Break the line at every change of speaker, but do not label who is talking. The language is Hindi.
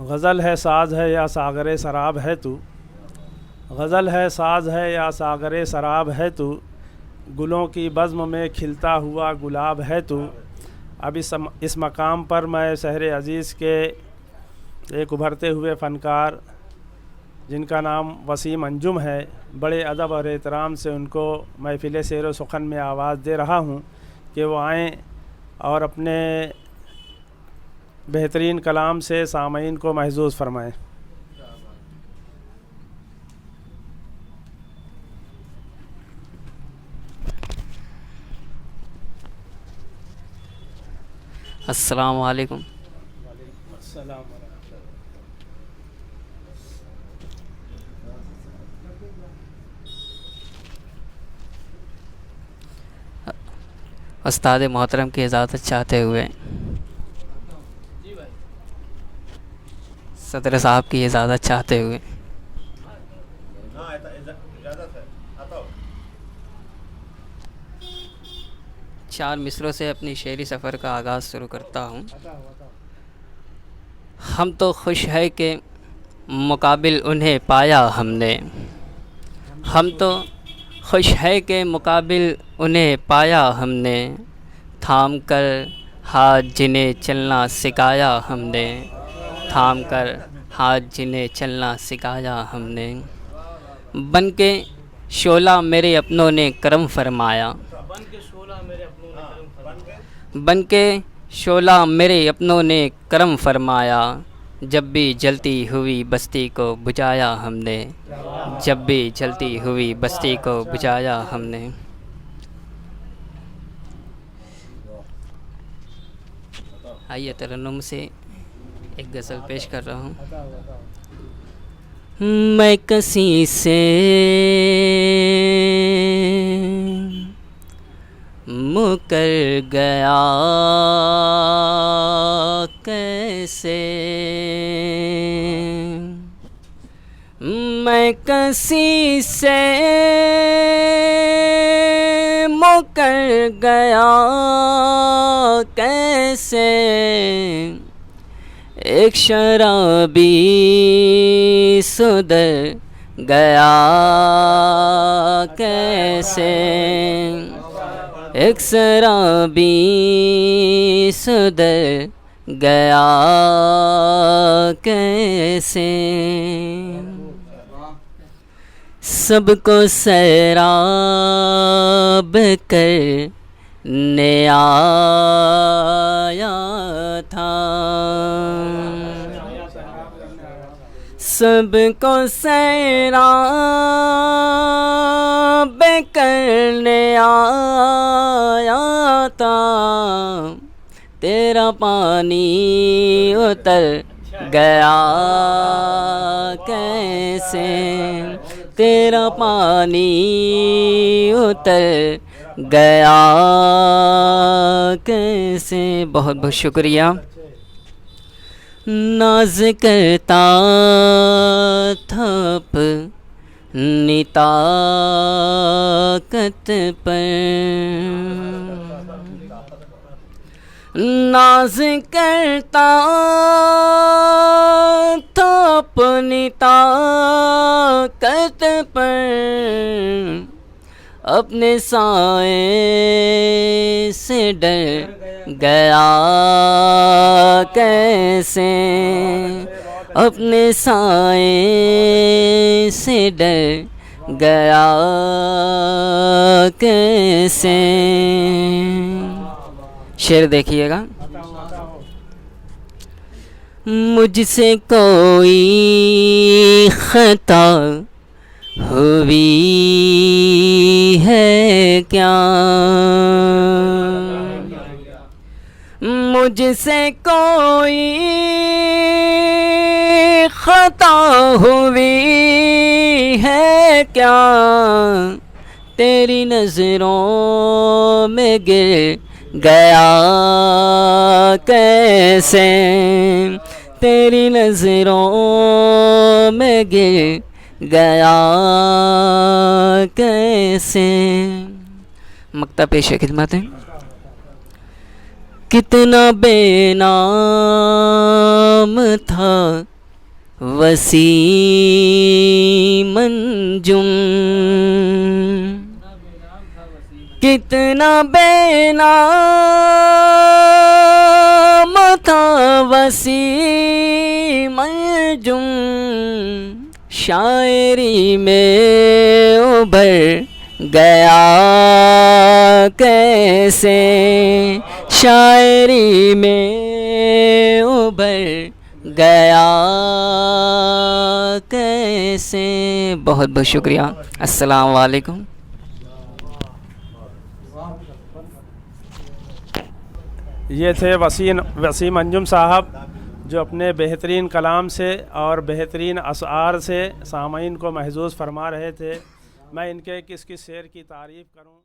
गज़ल है साज है या सागरे शराब है तू, गज़ल है साज है या सागरे शराब है तू, गुलों की बज़्म में खिलता हुआ गुलाब है तू। अब इस मकाम पर मैं शहर अज़ीज़ के एक उभरते हुए फ़नकार जिनका नाम वसीम अंजुम है, बड़े अदब और एहतराम से उनको महफ़िल शेर व सुख़न में आवाज़ दे रहा हूँ कि वो आएँ और अपने बेहतरीन कलाम से सामईन को महज़ूज़ फ़रमाएँ।
अस्सलामु अलैकुम। उस्ताद मोहतरम की इजाज़त चाहते हुए सदर साहब की इजाज़त चाहते हुए चार मिसरों से अपनी शेरी सफ़र का आगाज़ शुरू करता हूँ। हम तो खुश है कि मुकाबिल उन्हें पाया हमने, हम तो खुश है कि मुकाबिल उन्हें पाया हमने, थाम कर हाथ जिन्हें चलना सिखाया हमने, थाम कर हाथ जिन्हें चलना सिखाया हमने। बन के शोला मेरे अपनों ने करम फरमाया, बन के शोला मेरे अपनों ने करम फरमाया, जब भी जलती हुई बस्ती को बुझाया हमने, जब भी जलती हुई बस्ती को बुझाया हमने। आइए तरन्नुम से एक गज़ल पेश कर रहा हूँ। मैं कसी से मुकर गया कैसे, मैं कसी से मुकर गया कैसे, एक शराबी सुधर गया कैसे, एक शराबी सुधर गया कैसे। सबको सैराब करने आया था, सबको सैराब करने आया था, तेरा पानी उतर गया कैसे, तेरा पानी उतर गया कैसे। बहुत बहुत शुक्रिया। नाज करता था अपनी ताकत पर, नाज करता था अपनी ताकत पर, अपने साए से डर गया कैसे, अपने साए से डर गया कैसे। शेर देखिएगा। मुझसे कोई खता हुई है क्या, मुझसे कोई खता हुई है क्या, तेरी नज़रों में गिर गया कैसे, तेरी नज़रों में गिर गया कैसे। मक्ता पेश खिदमत है। कितना बेनाम था वसीम अंजुम, कितना बेनाम था वसीम अंजुम, शायरी में उभर गया कैसे, शायरी में उभर गया कैसे। बहुत बहुत शुक्रिया। अस्सलाम वालेकुम।
ये थे वसीम अंजुम साहब, जो अपने बेहतरीन कलाम से और बेहतरीन अशआर से सामईन को महसूस फरमा रहे थे। मैं इनके किस किस शेर की तारीफ़ करूं।